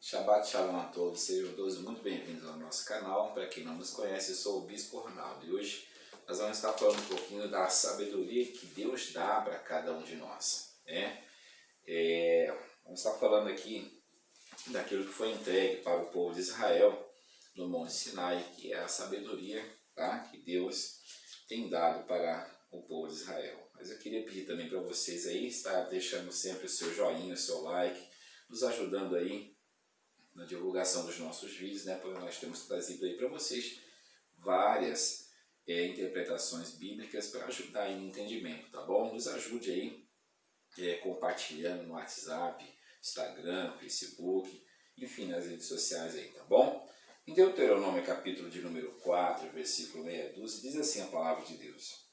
Shabbat Shalom a todos, sejam todos muito bem-vindos ao nosso canal. Para quem não nos conhece, eu sou o Bispo Ronaldo e hoje nós vamos estar falando um pouquinho da sabedoria que Deus dá para cada um de nós, né? Vamos estar falando aqui daquilo que foi entregue para o povo de Israel no Monte Sinai, que é a sabedoria, tá? Que Deus tem dado para o povo de Israel. Mas eu queria pedir também para vocês aí, estar deixando sempre o seu joinha, o seu like, nos ajudando aí na divulgação dos nossos vídeos, né? Porque nós temos trazido aí para vocês várias interpretações bíblicas para ajudar aí no entendimento, tá bom? Nos ajude aí compartilhando no WhatsApp, Instagram, Facebook, enfim, nas redes sociais aí, tá bom? Em Deuteronômio capítulo de número 4, versículo 6-12, diz assim a palavra de Deus: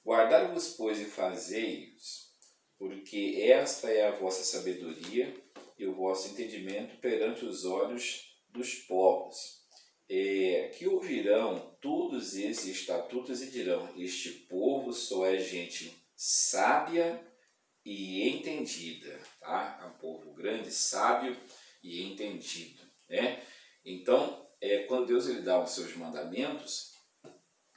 Guardai-vos, pois, e fazei-os, porque esta é a vossa sabedoria e o vosso entendimento perante os olhos dos povos, que ouvirão todos esses estatutos e dirão: este povo só é gente sábia e entendida, tá? É um povo grande, sábio e entendido, né? Então, quando Deus ele dá os seus mandamentos,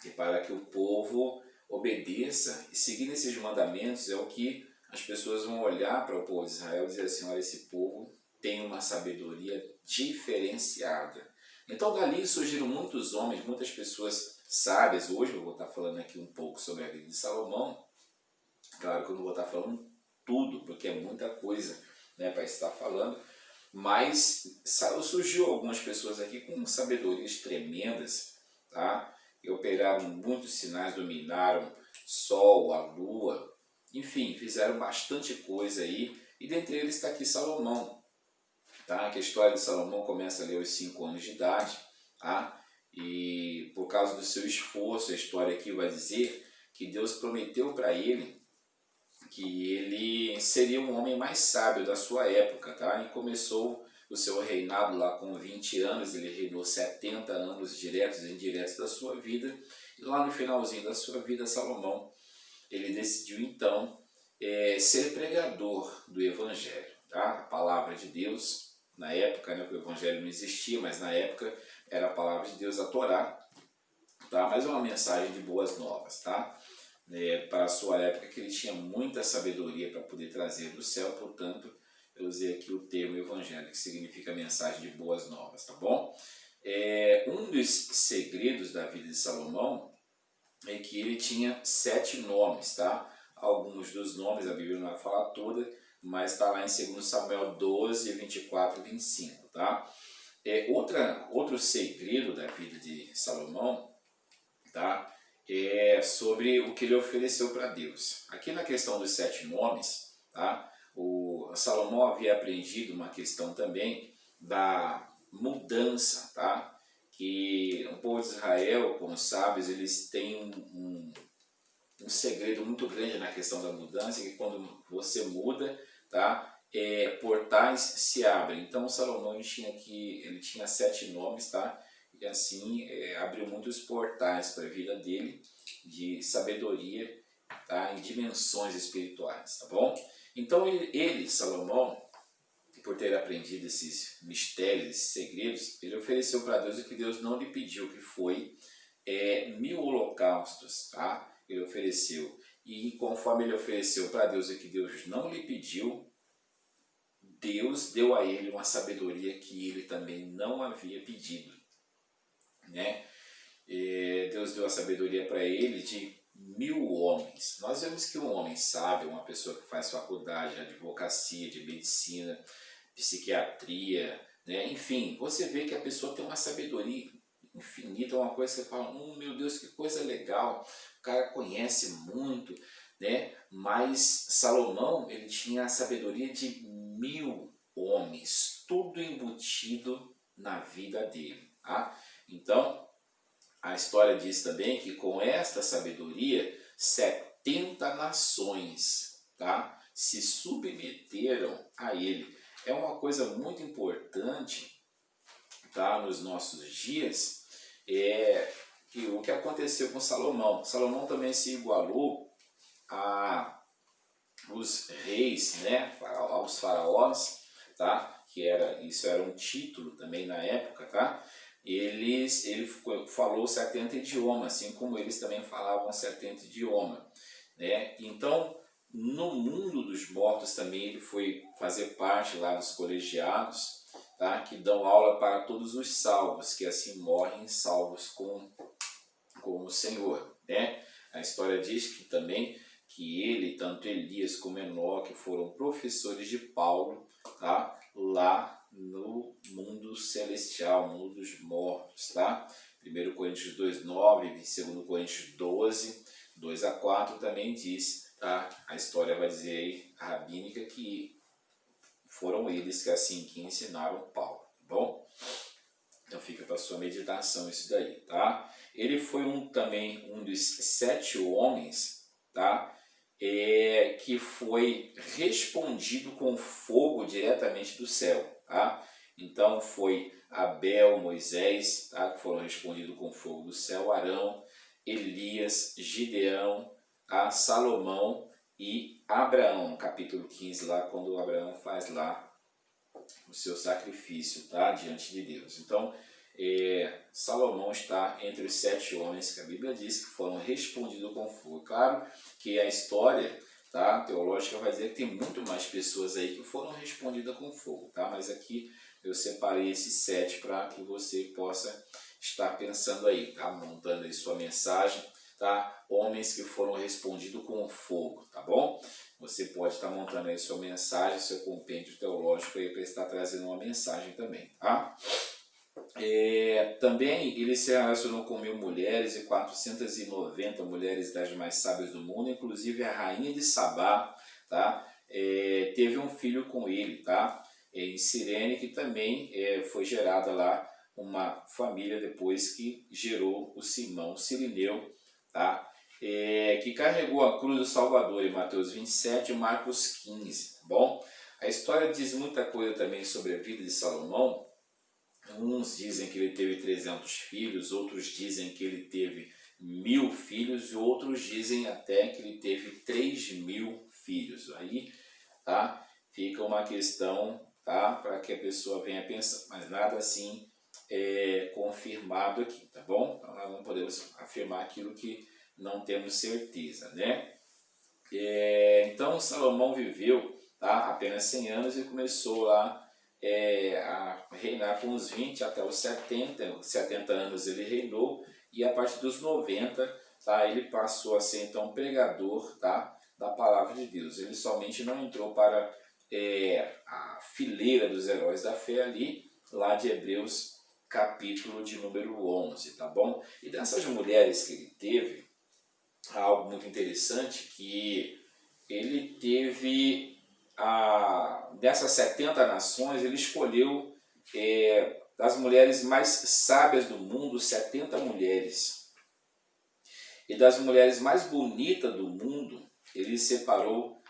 é para que o povo obedeça, e seguindo esses mandamentos é o que as pessoas vão olhar para o povo de Israel e dizer assim: olha, esse povo tem uma sabedoria diferenciada. Então dali surgiram muitos homens, muitas pessoas sábias. Hoje eu vou estar falando aqui um pouco sobre a vida de Salomão. Claro que eu não vou estar falando tudo, porque é muita coisa, né, para estar falando, mas surgiu algumas pessoas aqui com sabedorias tremendas, tá? E operaram muitos sinais, dominaram Sol, a Lua, enfim, fizeram bastante coisa aí, e dentre eles está aqui Salomão, tá? Que a história de Salomão começa ali aos 5 anos de idade, tá? E por causa do seu esforço, a história aqui vai dizer que Deus prometeu para ele que ele seria um homem mais sábio da sua época, tá? E começou o seu reinado lá com 20 anos, ele reinou 70 anos diretos e indiretos da sua vida, e lá no finalzinho da sua vida, Salomão, ele decidiu então ser pregador do Evangelho, tá? A palavra de Deus, na época, né, o Evangelho não existia, mas na época era a palavra de Deus, a Torá, tá? Mas é uma mensagem de boas novas, tá? Para a sua época, que ele tinha muita sabedoria para poder trazer do céu, portanto, eu usei aqui o termo evangelho, que significa mensagem de boas novas, tá bom? Um dos segredos da vida de Salomão é que ele tinha 7 nomes, tá? Alguns dos nomes, a Bíblia não vai falar toda, mas está lá em 2 Samuel 12, 24 e 25, tá? Outro segredo da vida de Salomão, tá? Sobre o que ele ofereceu para Deus. Aqui na questão dos 7 nomes, tá? O Salomão havia aprendido uma questão também da mudança, tá? Que o povo de Israel, como sábios, eles têm um segredo muito grande na questão da mudança, que quando você muda, tá? Portais se abrem. Então Salomão ele tinha 7 nomes, tá? E assim abriu muitos portais para a vida dele de sabedoria, tá? Em dimensões espirituais, tá bom? Então Salomão, por ter aprendido esses mistérios, esses segredos, ele ofereceu para Deus o que Deus não lhe pediu, que foi 1000 holocaustos, tá? Ele ofereceu. E conforme ele ofereceu para Deus o que Deus não lhe pediu, Deus deu a ele uma sabedoria que ele também não havia pedido, né? Deus deu a sabedoria para ele de 1000 homens. Nós vemos que um homem sábio, uma pessoa que faz faculdade de advocacia, de medicina, psiquiatria, né? Enfim, você vê que a pessoa tem uma sabedoria infinita, uma coisa que você fala: meu Deus, que coisa legal, o cara conhece muito, né? Mas Salomão, ele tinha a sabedoria de 1000 homens, tudo embutido na vida dele, tá? Então, a história diz também que com esta sabedoria, 70 nações, tá, se submeteram a ele. É uma coisa muito importante, tá, nos nossos dias, que o que aconteceu com Salomão. Salomão também se igualou a os reis, né, aos faraós, tá, isso era um título também na época, tá? Ele falou 70 idiomas, assim como eles também falavam 70 idiomas, né? Então, no mundo dos mortos também ele foi fazer parte lá dos colegiados, tá? Que dão aula para todos os salvos, que assim morrem salvos com o Senhor, né? A história diz que também que ele, tanto Elias como Enoque, foram professores de Paulo, tá? Lá no mundo celestial, mundo dos mortos, tá? 1 Coríntios 2:9, 2 Coríntios 12, 2-4 também diz, tá? A história vai dizer aí, a rabínica, que foram eles que assim que ensinaram Paulo, tá bom? Então fica para sua meditação isso daí, tá? Ele foi também um dos 7 homens, tá? Que foi respondido com fogo diretamente do céu, tá? Então foi Abel, Moisés, tá? Que foram respondidos com fogo do céu, Arão, Elias, Gideão, Salomão e Abraão, no capítulo 15 lá, quando Abraão faz lá o seu sacrifício, tá? Diante de Deus. Então, Salomão está entre os 7 homens que a Bíblia diz que foram respondidos com fogo. Claro que a história, tá, teológica vai dizer que tem muito mais pessoas aí que foram respondidas com fogo, tá? Mas aqui eu separei esses 7 para que você possa estar pensando aí, tá? Montando aí sua mensagem, tá? Homens que foram respondidos com fogo, tá bom? Você pode estar montando aí sua mensagem, seu compêndio teológico aí para estar trazendo uma mensagem também, tá? Também ele se relacionou com 1000 mulheres e 490 mulheres das mais sábias do mundo, inclusive a rainha de Sabá, tá? Teve um filho com ele, tá? Em Cirene, que também foi gerada lá uma família depois que gerou o Simão Cirineu, tá? Que carregou a cruz do Salvador em Mateus 27 e Marcos 15, tá bom? A história diz muita coisa também sobre a vida de Salomão. Uns dizem que ele teve 300 filhos, outros dizem que ele teve 1000 filhos e outros dizem até que ele teve 3000 filhos. Aí, tá? Fica uma questão, tá? Para que a pessoa venha pensar, mas nada assim confirmado aqui, tá bom? Então nós não podemos afirmar aquilo que não temos certeza, né? Então Salomão viveu, tá, apenas 100 anos e começou lá a reinar com os 20 até os 70 anos ele reinou, e a partir dos 90, tá, ele passou a ser então pregador, tá, da palavra de Deus. Ele somente não entrou para a fileira dos heróis da fé ali, lá de Hebreus capítulo de número 11, tá bom? E dessas mulheres que ele teve, algo muito interessante, que ele teve dessas 70 nações, ele escolheu das mulheres mais sábias do mundo, 70 mulheres. E das mulheres mais bonitas do mundo, ele separou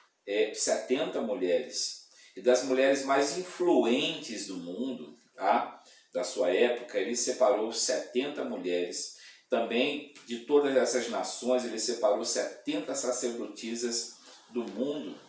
70 mulheres. E das mulheres mais influentes do mundo, tá, da sua época, ele separou 70 mulheres. Também de todas essas nações, ele separou 70 sacerdotisas do mundo.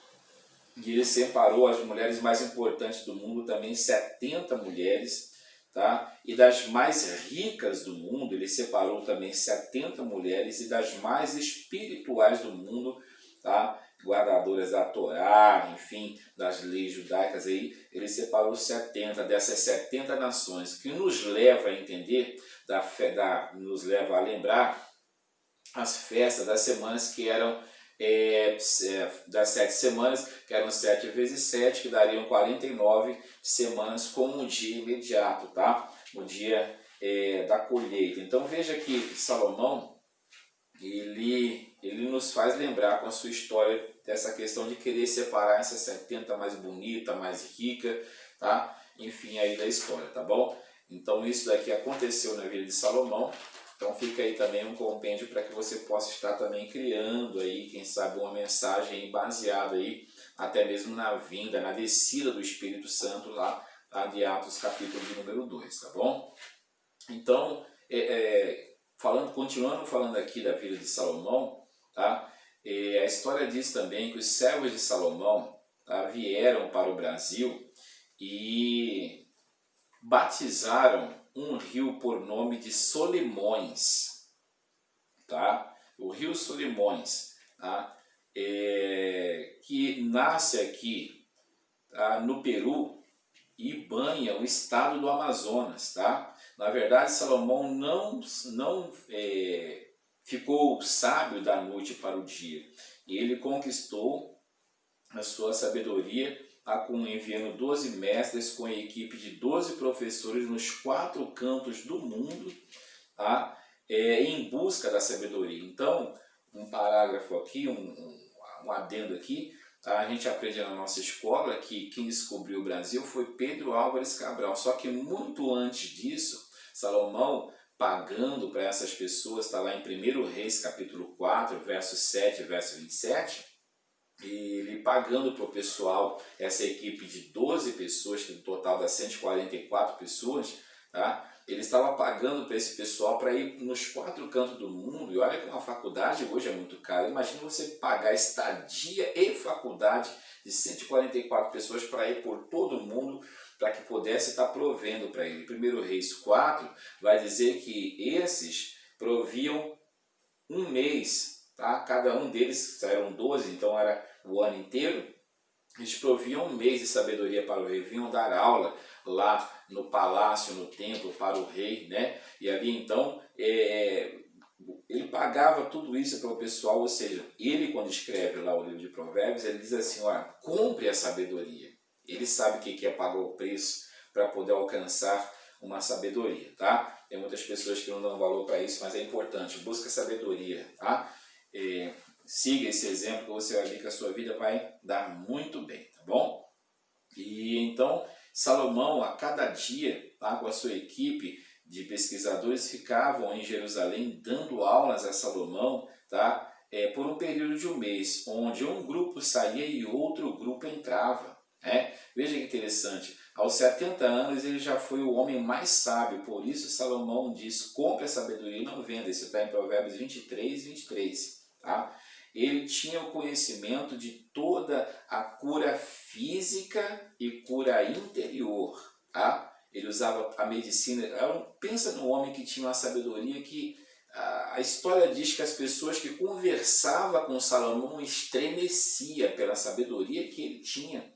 E ele separou as mulheres mais importantes do mundo, também 70 mulheres, tá? E das mais ricas do mundo, ele separou também 70 mulheres, e das mais espirituais do mundo, tá? Guardadoras da Torá, enfim, das leis judaicas, aí, ele separou 70 dessas 70 nações, que nos leva a entender, nos leva a lembrar as festas das semanas que eram das 7 semanas, que eram 7 vezes 7, que dariam 49 semanas como o dia imediato, tá? O dia da colheita. Então veja que Salomão, ele nos faz lembrar com a sua história dessa questão de querer separar essas 70 mais bonita, mais rica, tá? Enfim, aí da história, tá bom? Então isso daqui aconteceu na vida de Salomão. Então fica aí também um compêndio para que você possa estar também criando aí, quem sabe, uma mensagem baseada aí, até mesmo na vinda, na descida do Espírito Santo lá de Atos capítulo de número 2, tá bom? Então, continuando falando aqui da vida de Salomão, tá? A história diz também que os servos de Salomão, tá, vieram para o Brasil e batizaram um rio por nome de Solimões, tá? O rio Solimões, tá? Que nasce aqui, tá? No Peru e banha o estado do Amazonas, tá? Na verdade, Salomão não ficou sábio da noite para o dia. Ele conquistou a sua sabedoria enviando 12 mestres com a equipe de 12 professores nos 4 cantos do mundo, tá? Em busca da sabedoria. Então, um parágrafo aqui, um adendo aqui, tá? A gente aprende na nossa escola que quem descobriu o Brasil foi Pedro Álvares Cabral, só que muito antes disso, Salomão, pagando para essas pessoas, está lá em 1 Reis capítulo 4, verso 7 verso 27, ele pagando para o pessoal, essa equipe de 12 pessoas, que no total dá 144 pessoas, tá? Ele estava pagando para esse pessoal para ir nos 4 cantos do mundo. E olha que uma faculdade hoje é muito cara. Imagina você pagar estadia e faculdade de 144 pessoas para ir por todo o mundo, para que pudesse estar provendo para ele. 1 Reis 4 vai dizer que esses proviam um mês, tá? Cada um deles, eram 12, então era o ano inteiro, eles proviam um mês de sabedoria para o rei, vinham dar aula lá no palácio, no templo, para o rei, né? E ali então, ele pagava tudo isso para o pessoal, ou seja, ele quando escreve lá o livro de Provérbios, ele diz assim, olha, compre a sabedoria. Ele sabe o que é pagar o preço para poder alcançar uma sabedoria, tá? Tem muitas pessoas que não dão valor para isso, mas é importante, busca sabedoria, tá? Siga esse exemplo que você vai ver que a sua vida vai dar muito bem, tá bom? E então, Salomão, a cada dia, tá, com a sua equipe de pesquisadores, ficavam em Jerusalém dando aulas a Salomão, tá? Por um período de um mês, onde um grupo saía e outro grupo entrava. Veja que interessante, aos 70 anos ele já foi o homem mais sábio, por isso Salomão diz, compre a sabedoria e não venda. Isso está em Provérbios 23, 23. Tá? Ele tinha o conhecimento de toda a cura física e cura interior. Tá? Ele usava a medicina. Pensa no homem que tinha uma sabedoria que a história diz que as pessoas que conversavam com Salomão estremecia pela sabedoria que ele tinha.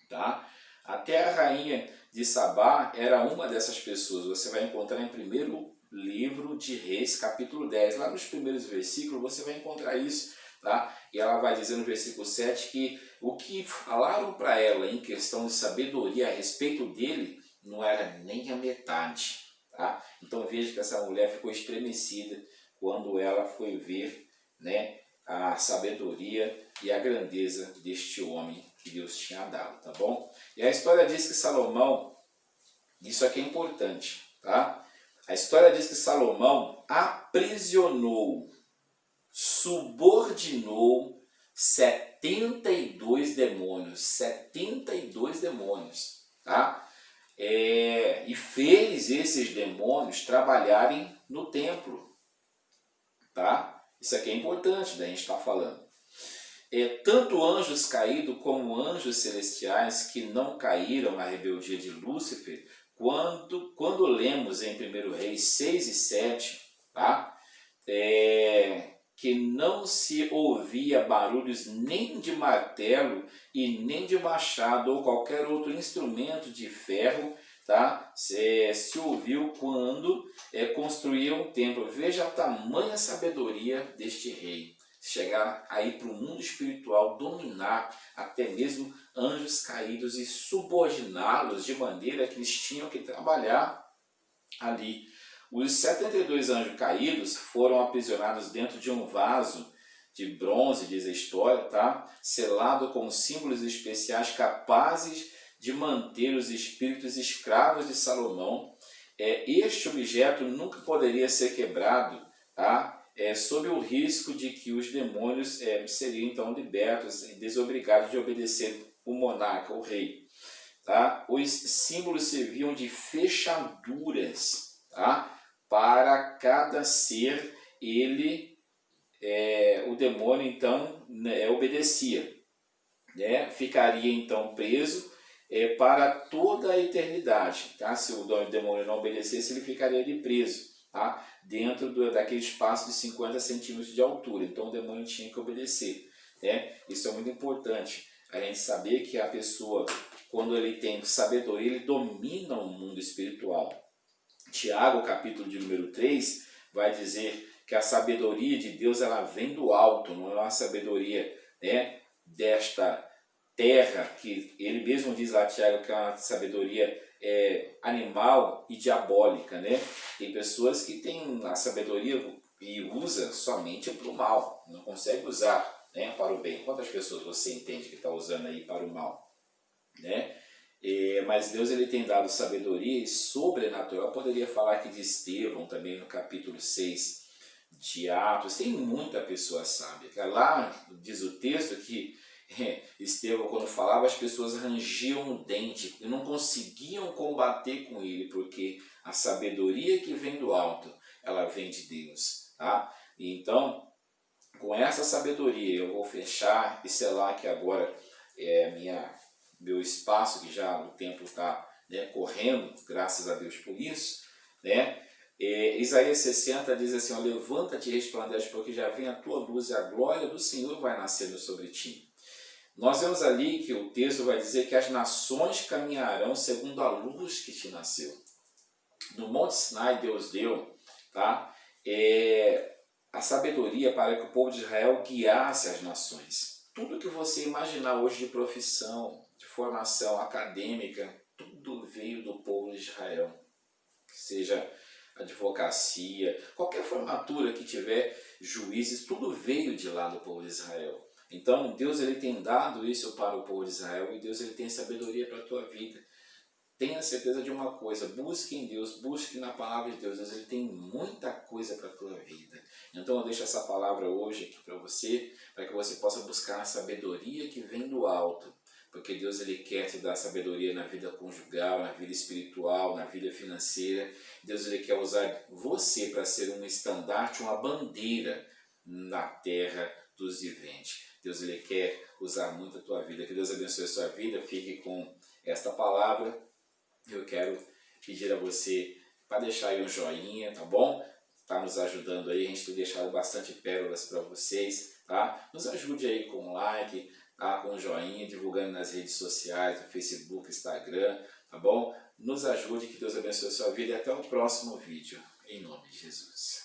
Tá? Até a rainha de Sabá era uma dessas pessoas. Você vai encontrar em 1º livro de Reis, capítulo 10. Lá nos primeiros versículos você vai encontrar isso. Tá? E ela vai dizer no versículo 7 que o que falaram para ela em questão de sabedoria a respeito dele não era nem a metade. Tá? Então veja que essa mulher ficou estremecida quando ela foi ver, né, a sabedoria e a grandeza deste homem que Deus tinha dado, tá bom? E a história diz que Salomão, isso aqui é importante, tá? A história diz que Salomão aprisionou, subordinou 72 demônios, 72 demônios, tá? E fez esses demônios trabalharem no templo, tá? Isso aqui é importante da gente estar falando. Tanto anjos caídos como anjos celestiais que não caíram na rebeldia de Lúcifer, quando lemos em 1 Reis 6 e 7, tá? Que não se ouvia barulhos nem de martelo e nem de machado ou qualquer outro instrumento de ferro, tá? Se ouviu quando construía um templo. Veja a tamanha sabedoria deste rei. Chegar aí para o mundo espiritual, dominar até mesmo anjos caídos e subordiná-los de maneira que eles tinham que trabalhar ali. Os 72 anjos caídos foram aprisionados dentro de um vaso de bronze, diz a história, tá? Selado com símbolos especiais capazes de manter os espíritos escravos de Salomão. Este objeto nunca poderia ser quebrado, tá? Sob o risco de que os demônios seriam então libertos e desobrigados de obedecer o monarca, o rei. Tá? Os símbolos serviam de fechaduras, tá? Para cada ser, o demônio então obedecia, né? Ficaria então preso para toda a eternidade. Tá? Se o demônio não obedecesse, ele ficaria ali preso, tá? Dentro daquele espaço de 50 centímetros de altura. Então o demônio tinha que obedecer. Né? Isso é muito importante, a gente saber que a pessoa, quando ele tem sabedoria, ele domina o mundo espiritual. Tiago, capítulo de número 3, vai dizer que a sabedoria de Deus ela vem do alto, não é uma sabedoria, né, desta terra, que ele mesmo diz lá, Tiago, que é uma sabedoria animal e diabólica. Né? Tem pessoas que têm a sabedoria e usa somente para o mal, não consegue usar, né, para o bem. Quantas pessoas você entende que está usando aí para o mal? Né? Mas Deus ele tem dado sabedoria sobrenatural. Eu poderia falar aqui de Estevão também no capítulo 6 de Atos. Tem muita pessoa sábia. Lá diz o texto que Estevão, quando falava, as pessoas rangiam o dente e não conseguiam combater com ele, porque a sabedoria que vem do alto, ela vem de Deus. Tá? Então, com essa sabedoria, eu vou fechar e selar aqui agora meu espaço, que já o tempo está, né, correndo, graças a Deus por isso. Né? Isaías 60 diz assim, ó, levanta-te e resplandece, porque já vem a tua luz e a glória do Senhor vai nascer sobre ti. Nós vemos ali que o texto vai dizer que as nações caminharão segundo a luz que te nasceu. No Monte Sinai Deus deu, tá? A sabedoria para que o povo de Israel guiasse as nações. Tudo que você imaginar hoje de profissão, de formação acadêmica, tudo veio do povo de Israel. Seja advocacia, qualquer formatura que tiver, juízes, tudo veio de lá do povo de Israel. Então Deus ele tem dado isso para o povo de Israel e Deus ele tem sabedoria para a tua vida. Tenha certeza de uma coisa, busque em Deus, busque na palavra de Deus. Deus ele tem muita coisa para a tua vida. Então eu deixo essa palavra hoje aqui para você, para que você possa buscar a sabedoria que vem do alto. Porque Deus ele quer te dar sabedoria na vida conjugal, na vida espiritual, na vida financeira. Deus ele quer usar você para ser um estandarte, uma bandeira na terra dos viventes. Deus ele quer usar muito a tua vida. Que Deus abençoe a sua vida. Fique com esta palavra. Eu quero pedir a você para deixar aí um joinha, tá bom? Está nos ajudando aí, a gente tem deixado bastante pérolas para vocês, tá? Nos ajude aí com um like, tá? Com um joinha, divulgando nas redes sociais, no Facebook, Instagram, tá bom? Nos ajude, que Deus abençoe a sua vida e até o próximo vídeo, em nome de Jesus.